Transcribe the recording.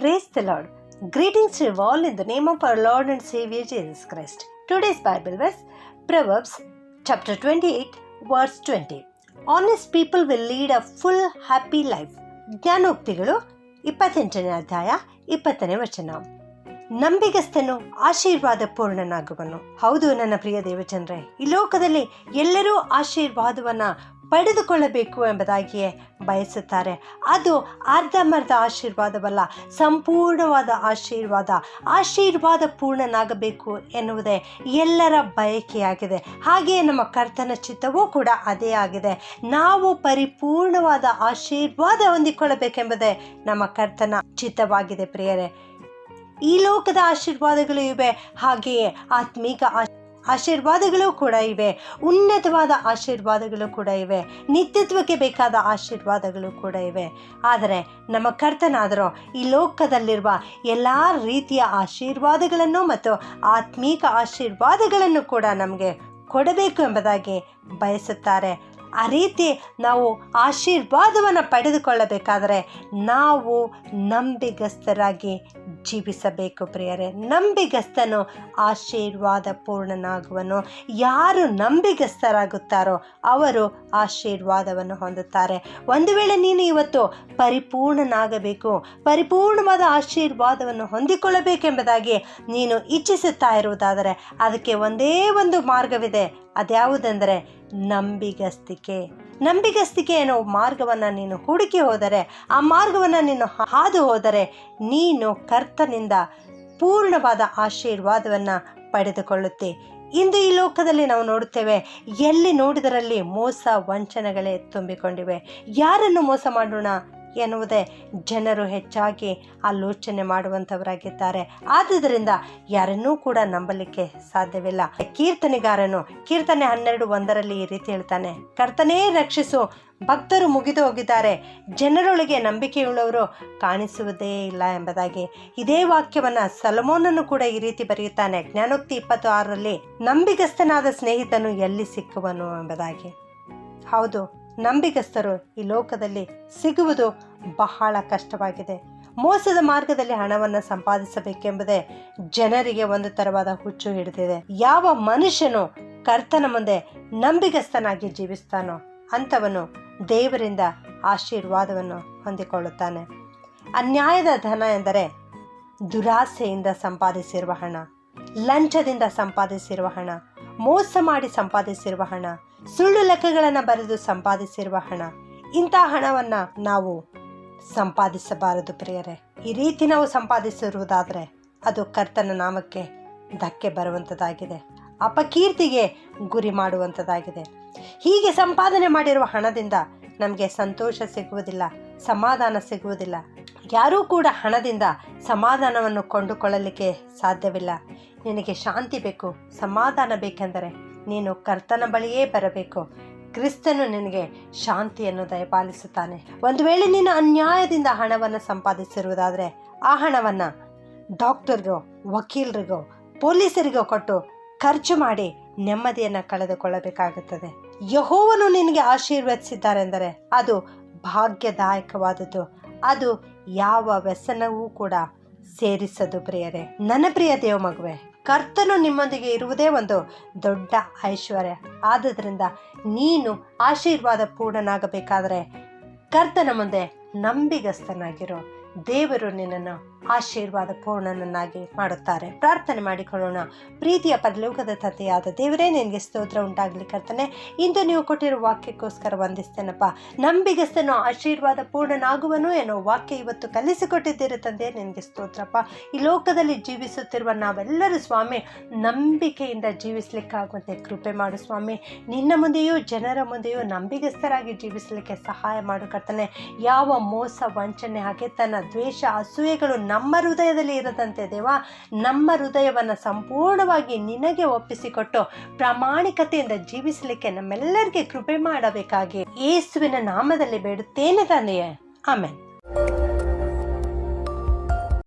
Praise the Lord. Greetings to you all in the name of our Lord and Savior Jesus Christ. Today's Bible verse, Proverbs chapter 28, verse 20. Honest people will lead a full happy life. ಜ್ಞಾನೋಕ್ತಿಗಳು 28ನೇ ಅಧ್ಯಾಯ 20ನೇ ವಚನ. ನಂಬಿಗಸ್ತನು ಆಶೀರ್ವಾದ ಪೂರ್ಣನಾಗುವನು. ಹೌದು ನನ್ನ ಪ್ರಿಯ ದೇವಜನರೇ, ಈ ಲೋಕದಲ್ಲಿ ಎಲ್ಲರೂ ಆಶೀರ್ವಾದವನ್ನ ಪಡೆದುಕೊಳ್ಳಬೇಕು ಎಂಬುದಾಗಿಯೇ ಬಯಸುತ್ತಾರೆ. ಅದು ಅರ್ಧಮರ್ಧ ಆಶೀರ್ವಾದವಲ್ಲ, ಸಂಪೂರ್ಣವಾದ ಆಶೀರ್ವಾದ ಪೂರ್ಣನಾಗಬೇಕು ಎನ್ನುವುದೇ ಎಲ್ಲರ ಬಯಕೆಯಾಗಿದೆ. ಹಾಗೆಯೇ ನಮ್ಮ ಕರ್ತನ ಚಿತ್ತವೂ ಕೂಡ ಅದೇ ಆಗಿದೆ. ನಾವು ಪರಿಪೂರ್ಣವಾದ ಆಶೀರ್ವಾದ ಹೊಂದಿಕೊಳ್ಳಬೇಕೆಂಬುದೇ ನಮ್ಮ ಕರ್ತನ ಚಿತ್ತವಾಗಿದೆ. ಪ್ರಿಯರೇ, ಈ ಲೋಕದ ಆಶೀರ್ವಾದಗಳು ಇವೆ, ಹಾಗೆಯೇ ಆತ್ಮೀಕ ಆಶೀರ್ವಾದಗಳು ಕೂಡ ಇವೆ, ಉನ್ನತವಾದ ಆಶೀರ್ವಾದಗಳು ಕೂಡ ಇವೆ, ನಿತ್ಯತ್ವಕ್ಕೆ ಬೇಕಾದ ಆಶೀರ್ವಾದಗಳು ಕೂಡ ಇವೆ. ಆದರೆ ನಮ್ಮ ಕರ್ತನಾದರೂ ಈ ಲೋಕದಲ್ಲಿರುವ ಎಲ್ಲ ರೀತಿಯ ಆಶೀರ್ವಾದಗಳನ್ನು ಮತ್ತು ಆತ್ಮೀಕ ಆಶೀರ್ವಾದಗಳನ್ನು ಕೂಡ ನಮಗೆ ಕೊಡಬೇಕು ಎಂಬುದಾಗಿ ಬಯಸುತ್ತಾರೆ. ಆ ರೀತಿ ನಾವು ಆಶೀರ್ವಾದವನ್ನು ಪಡೆದುಕೊಳ್ಳಬೇಕಾದರೆ ನಾವು ನಂಬಿಗಸ್ತರಾಗಿ ಜೀವಿಸಬೇಕು. ಪ್ರಿಯರೇ, ನಂಬಿಗಸ್ತನು ಆಶೀರ್ವಾದ ಪೂರ್ಣನಾಗುವನು. ಯಾರು ನಂಬಿಗಸ್ತರಾಗುತ್ತಾರೋ ಅವರು ಆಶೀರ್ವಾದವನ್ನು ಹೊಂದುತ್ತಾರೆ. ಒಂದು ವೇಳೆ ನೀನು ಇವತ್ತು ಪರಿಪೂರ್ಣನಾಗಬೇಕು, ಪರಿಪೂರ್ಣವಾದ ಆಶೀರ್ವಾದವನ್ನು ಹೊಂದಿಕೊಳ್ಳಬೇಕೆಂಬುದಾಗಿ ನೀನು ಇಚ್ಛಿಸುತ್ತಾ ಇರುವುದಾದರೆ ಅದಕ್ಕೆ ಒಂದೇ ಒಂದು ಮಾರ್ಗವಿದೆ. ಅದ್ಯಾವುದೆಂದರೆ ನಂಬಿಗಸ್ತಿಕೆ ಅನ್ನೋ ಮಾರ್ಗವನ್ನು ನೀನು ಹುಡುಕಿ ಹೋದರೆ, ಆ ಮಾರ್ಗವನ್ನು ನೀನು ಹಾದು ಹೋದರೆ ನೀನು ಕರ್ತನಿಂದ ಪೂರ್ಣವಾದ ಆಶೀರ್ವಾದವನ್ನು ಪಡೆದುಕೊಳ್ಳುತ್ತೆ. ಇಂದು ಈ ಲೋಕದಲ್ಲಿ ನಾವು ನೋಡುತ್ತೇವೆ, ಎಲ್ಲಿ ನೋಡಿದರಲ್ಲಿ ಮೋಸ ವಂಚನೆಗಳೇ ತುಂಬಿಕೊಂಡಿವೆ. ಯಾರನ್ನು ಮೋಸ ಮಾಡೋಣ ಎನ್ನುವುದೇ ಜನರು ಹೆಚ್ಚಾಗಿ ಆಲೋಚನೆ ಮಾಡುವಂಥವರಾಗಿದ್ದಾರೆ. ಆದುದರಿಂದ ಯಾರನ್ನೂ ಕೂಡ ನಂಬಲಿಕ್ಕೆ ಸಾಧ್ಯವಿಲ್ಲ. ಕೀರ್ತನೆಗಾರನು ಕೀರ್ತನೆ 12:1 ಈ ರೀತಿ ಹೇಳ್ತಾನೆ, ಕರ್ತನೇ ರಕ್ಷಿಸು, ಭಕ್ತರು ಮುಗಿದು ಹೋಗಿದ್ದಾರೆ, ಜನರೊಳಗೆ ನಂಬಿಕೆಯುಳ್ಳವರು ಕಾಣಿಸುವುದೇ ಇಲ್ಲ ಎಂಬುದಾಗಿ. ಇದೇ ವಾಕ್ಯವನ್ನು ಸೊಲೊಮೋನನು ಕೂಡ ಈ ರೀತಿ ಬರೆಯುತ್ತಾನೆ, ಜ್ಞಾನೋಕ್ತಿ 26 ನಂಬಿಗಸ್ತನಾದ ಸ್ನೇಹಿತನು ಎಲ್ಲಿ ಸಿಕ್ಕುವನು ಎಂಬುದಾಗಿ. ಹೌದು, ನಂಬಿಗಸ್ತರು ಈ ಲೋಕದಲ್ಲಿ ಸಿಗುವುದು ಬಹಳ ಕಷ್ಟವಾಗಿದೆ. ಮೋಸದ ಮಾರ್ಗದಲ್ಲಿ ಹಣವನ್ನು ಸಂಪಾದಿಸಬೇಕೆಂಬುದೇ ಜನರಿಗೆ ಒಂದು ತರವಾದ ಹುಚ್ಚು ಹಿಡಿದಿದೆ. ಯಾವ ಮನುಷ್ಯನು ಕರ್ತನ ಮುಂದೆ ನಂಬಿಗಸ್ತನಾಗಿ ಜೀವಿಸ್ತಾನೋ ಅಂಥವನು ದೇವರಿಂದ ಆಶೀರ್ವಾದವನ್ನು ಹೊಂದಿಕೊಳ್ಳುತ್ತಾನೆ. ಅನ್ಯಾಯದ ಧನ ಎಂದರೆ ದುರಾಸೆಯಿಂದ ಸಂಪಾದಿಸಿರುವ ಹಣ, ಲಂಚದಿಂದ ಸಂಪಾದಿಸಿರುವ ಹಣ, ಮೋಸ ಮಾಡಿ ಸಂಪಾದಿಸಿರುವ ಹಣ, ಸುಳ್ಳು ಲೆಕ್ಕಗಳನ್ನು ಬರೆದು ಸಂಪಾದಿಸಿರುವ ಹಣ. ಇಂಥ ಹಣವನ್ನು ನಾವು ಸಂಪಾದಿಸಬಾರದು ಪ್ರಿಯರೇ. ಈ ರೀತಿ ನಾವು ಸಂಪಾದಿಸಿರುವುದಾದರೆ ಅದು ಕರ್ತನ ನಾಮಕ್ಕೆ ಧಕ್ಕೆ ಬರುವಂಥದ್ದಾಗಿದೆ, ಅಪಕೀರ್ತಿಗೆ ಗುರಿ ಮಾಡುವಂಥದ್ದಾಗಿದೆ. ಹೀಗೆ ಸಂಪಾದನೆ ಮಾಡಿರುವ ಹಣದಿಂದ ನಮಗೆ ಸಂತೋಷ ಸಿಗುವುದಿಲ್ಲ, ಸಮಾಧಾನ ಸಿಗುವುದಿಲ್ಲ. ಯಾರೂ ಕೂಡ ಹಣದಿಂದ ಸಮಾಧಾನವನ್ನು ಕೊಂಡುಕೊಳ್ಳಲಿಕ್ಕೆ ಸಾಧ್ಯವಿಲ್ಲ. ನಿನಗೆ ಶಾಂತಿ ಬೇಕು, ಸಮಾಧಾನ ಬೇಕೆಂದರೆ ನೀನು ಕರ್ತನ ಬಳಿಯೇ ಬರಬೇಕು. ಕ್ರಿಸ್ತನು ನಿನಗೆ ಶಾಂತಿಯನ್ನು ದಯಪಾಲಿಸುತ್ತಾನೆ. ಒಂದು ವೇಳೆ ನೀನು ಅನ್ಯಾಯದಿಂದ ಹಣವನ್ನು ಸಂಪಾದಿಸಿರುವುದಾದರೆ ಆ ಹಣವನ್ನು ಡಾಕ್ಟರ್ಗೋ, ವಕೀಲರಿಗೋ, ಪೊಲೀಸರಿಗೋ ಕೊಟ್ಟು ಖರ್ಚು ಮಾಡಿ ನೆಮ್ಮದಿಯನ್ನು ಕಳೆದುಕೊಳ್ಳಬೇಕಾಗುತ್ತದೆ. ಯೆಹೋವನು ನಿನಗೆ ಆಶೀರ್ವದಿಸಿದ್ದಾರೆಂದರೆ ಅದು ಭಾಗ್ಯದಾಯಕವಾದದ್ದು, ಅದು ಯಾವ ವ್ಯಸನವೂ ಕೂಡ ಸೇರಿಸದು. ಪ್ರಿಯರೇ, ನನ್ನ ಪ್ರಿಯ ದೇವ ಮಗುವೆ, ಕರ್ತನು ನಿಮ್ಮೊಂದಿಗೆ ಇರುವುದೇ ಒಂದು ದೊಡ್ಡ ಐಶ್ವರ್ಯ. ಆದುದರಿಂದ ನೀನು ಆಶೀರ್ವಾದ ಪೂರ್ಣನಾಗಬೇಕಾದರೆ ಕರ್ತನ ಮುಂದೆ ನಂಬಿಗಸ್ತನಾಗಿರೋ. ದೇವರು ನಿನ್ನನ್ನು ಆಶೀರ್ವಾದ ಪೂರ್ಣನನ್ನಾಗಿ ಮಾಡುತ್ತಾರೆ. ಪ್ರಾರ್ಥನೆ ಮಾಡಿಕೊಳ್ಳೋಣ. ಪ್ರೀತಿಯ ಪರಲೋಕದ ತಂದೆಯಾದ ದೇವರೇ, ನಿನಗೆ ಸ್ತೋತ್ರ ಉಂಟಾಗಲಿ ಕರ್ತನೆ. ಇಂದು ನೀವು ಕೊಟ್ಟಿರೋ ವಾಕ್ಯಕ್ಕೋಸ್ಕರ ವಂದಿಸ್ತೇನಪ್ಪ. ನಂಬಿಗಸ್ತನು ಆಶೀರ್ವಾದ ಪೂರ್ಣನಾಗುವನು ಎನ್ನೋ ವಾಕ್ಯ ಇವತ್ತು ಕಲಿಸಿಕೊಟ್ಟಿದ್ದೀರ ತಂದೆ, ನಿನಗೆ ಸ್ತೋತ್ರಪ್ಪ. ಈ ಲೋಕದಲ್ಲಿ ಜೀವಿಸುತ್ತಿರುವ ನಾವೆಲ್ಲರೂ ಸ್ವಾಮಿ ನಂಬಿಕೆಯಿಂದ ಜೀವಿಸಲಿಕ್ಕಾಗುವಂತೆ ಕೃಪೆ ಮಾಡು ಸ್ವಾಮಿ. ನಿನ್ನ ಮುಂದೆಯೂ ಜನರ ಮುಂದೆಯೂ ನಂಬಿಗಸ್ತರಾಗಿ ಜೀವಿಸಲಿಕ್ಕೆ ಸಹಾಯ ಮಾಡು ಕರ್ತನೆ. ಯಾವ ಮೋಸ, ವಂಚನೆ, ಹಗೆತನ, ದ್ವೇಷ, ಅಸೂಯೆಗಳು ನಮ್ಮ ಹೃದಯದಲ್ಲಿ ಇರದಂತೆ ದೇವ, ನಮ್ಮ ಹೃದಯವನ್ನು ಸಂಪೂರ್ಣವಾಗಿ ನಿನಗೆ ಒಪ್ಪಿಸಿಕೊಟ್ಟು ಪ್ರಾಮಾಣಿಕತೆಯಿಂದ ಜೀವಿಸಲಿಕ್ಕೆ ನಮ್ಮೆಲ್ಲರಿಗೆ ಕೃಪೆ ಮಾಡಬೇಕಾಗಿ ಯೇಸುವಿನ ನಾಮದಲ್ಲಿ ಬೇಡುತ್ತೇನೆ ತಂದೆಯೇ, ಆಮೆನ್.